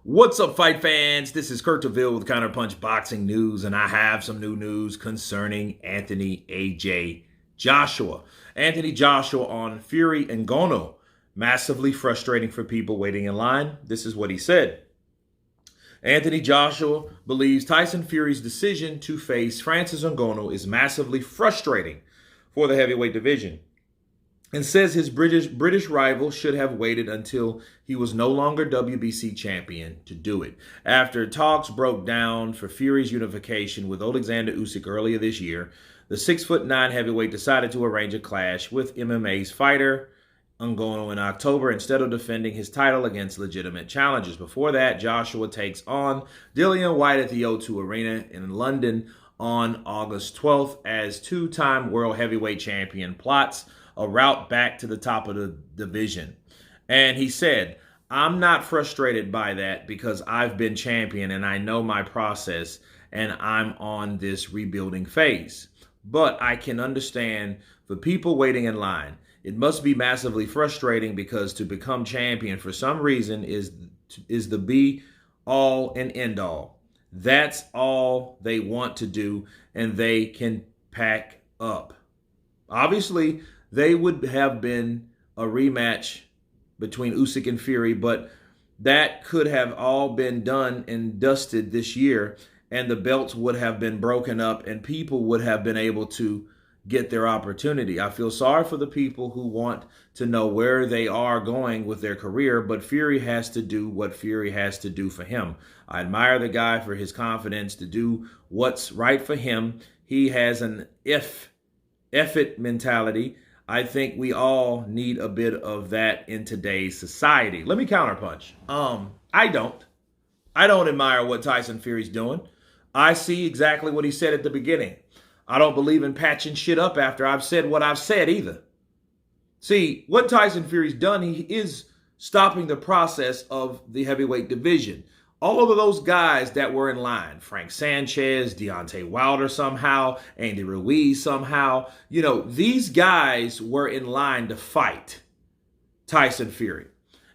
What's up, fight fans? This is Kurt DeVille with Counterpunch Boxing News, and I have some new news concerning Anthony A.J. Joshua. Anthony Joshua on Fury and Ngannou. Massively frustrating for people waiting in line. This is what he said. Anthony Joshua believes Tyson Fury's decision to face Francis Ngannou is massively frustrating for the heavyweight division, and says his British rival should have waited until he was no longer WBC champion to do it. After talks broke down for Fury's unification with Alexander Usyk earlier this year, the 6'9" heavyweight decided to arrange a clash with MMA's fighter Ngannou in October instead of defending his title against legitimate challengers. Before that, Joshua takes on Dillian Whyte at the O2 Arena in London on August 12th as two-time world heavyweight champion plots a route back to the top of the division. And he said, "I'm not frustrated by that because I've been champion and I know my process and I'm on this rebuilding phase. But I can understand for people waiting in line, it must be massively frustrating because to become champion for some reason is the be all and end all. That's all they want to do and they can pack up." Obviously, they would have been a rematch between Usyk and Fury, but that could have all been done and dusted this year, and the belts would have been broken up, and people would have been able to get their opportunity. I feel sorry for the people who want to know where they are going with their career, but Fury has to do what Fury has to do for him. I admire the guy for his confidence to do what's right for him. He has an F it mentality. I think we all need a bit of that in today's society. Let me counterpunch. I don't admire what Tyson Fury's doing. I see exactly what he said at the beginning. I don't believe in patching shit up after I've said what I've said either. See, what Tyson Fury's done, he is stopping the process of the heavyweight division. All of those guys that were in line, Frank Sanchez, Deontay Wilder somehow, Andy Ruiz somehow, these guys were in line to fight Tyson Fury.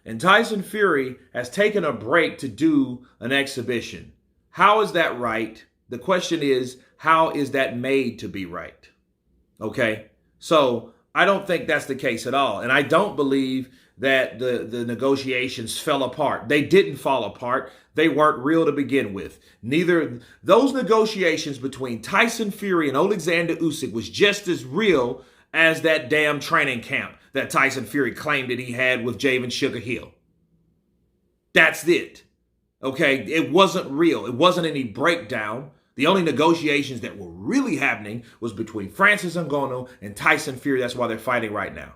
And Tyson Fury has taken a break to do an exhibition. How is that right? The question is, how is that made to be right? Okay? So I don't think that's the case at all. And I don't believe that the negotiations fell apart. They didn't fall apart. They weren't real to begin with. Neither those negotiations between Tyson Fury and Alexander Usyk was just as real as that damn training camp that Tyson Fury claimed that he had with Javen Sugar Hill. That's it. Okay? It wasn't real. It wasn't any breakdown. The only negotiations that were really happening was between Francis Ngannou and Tyson Fury. That's why they're fighting right now.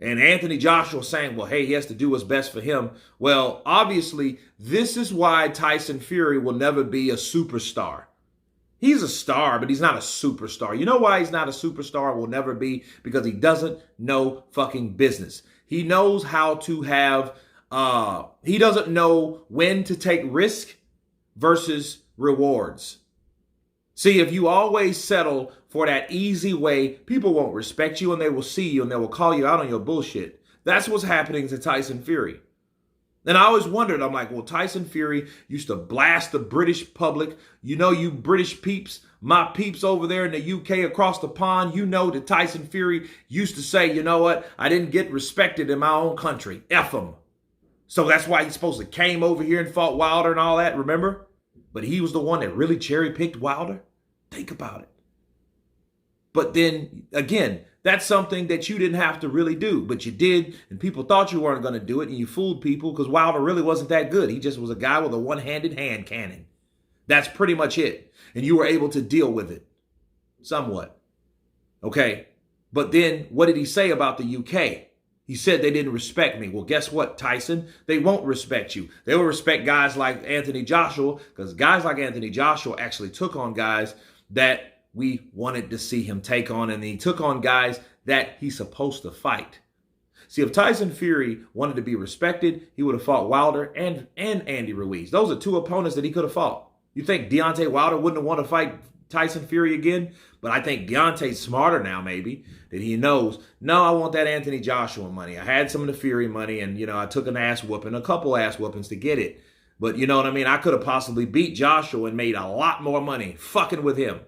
And Anthony Joshua saying, well, hey, he has to do what's best for him. Well, obviously, this is why Tyson Fury will never be a superstar. He's a star, but he's not a superstar. You know why he's not a superstar, will never be? Because he doesn't know fucking business. He knows how to have, he doesn't know when to take risk versus rewards. See, if you always settle for that easy way, people won't respect you and they will see you and they will call you out on your bullshit. That's what's happening to Tyson Fury. And I always wondered, I'm like, well, Tyson Fury used to blast the British public. You British peeps, my peeps over there in the UK across the pond, that Tyson Fury used to say, you know what? I didn't get respected in my own country. F him. So that's why he supposed to came over here and fought Wilder and all that, remember? But he was the one that really cherry-picked Wilder. Think about it. But then, again, that's something that you didn't have to really do, but you did, and people thought you weren't going to do it, and you fooled people because Wilder really wasn't that good. He just was a guy with a one-handed hand cannon. That's pretty much it. And you were able to deal with it somewhat. Okay? But then, what did he say about the UK? He said they didn't respect me. Well, guess what, Tyson? They won't respect you. They will respect guys like Anthony Joshua, because guys like Anthony Joshua actually took on guys that we wanted to see him take on, and he took on guys that he's supposed to fight. See, if Tyson Fury wanted to be respected, he would have fought Wilder and Andy Ruiz. Those are two opponents that he could have fought. You think Deontay Wilder wouldn't have wanted to fight Tyson Fury again. But I think Deontay's smarter now, maybe, that he knows, no, I want that Anthony Joshua money. I had some of the Fury money, and, I took an ass whooping, a couple ass whoopings to get it. But you know what I mean? I could have possibly beat Joshua and made a lot more money fucking with him.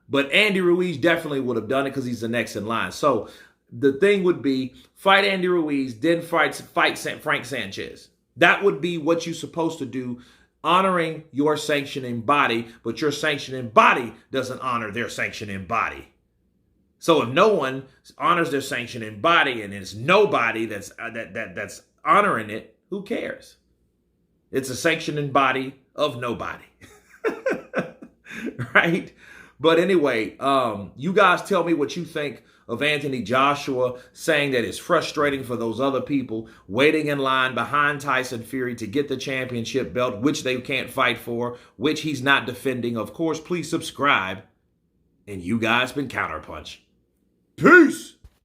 But Andy Ruiz definitely would have done it because he's the next in line. So the thing would be fight Andy Ruiz, then fight Frank Sanchez. That would be what you're supposed to do, honoring your sanctioning body, but your sanctioning body doesn't honor their sanctioning body. So if no one honors their sanctioning body and it's nobody that's honoring it, who cares? It's a sanctioning body of nobody. Right? But anyway, you guys tell me what you think of Anthony Joshua saying that it's frustrating for those other people waiting in line behind Tyson Fury to get the championship belt, which they can't fight for, which he's not defending. Of course, please subscribe. And you guys been Counterpunch. Peace!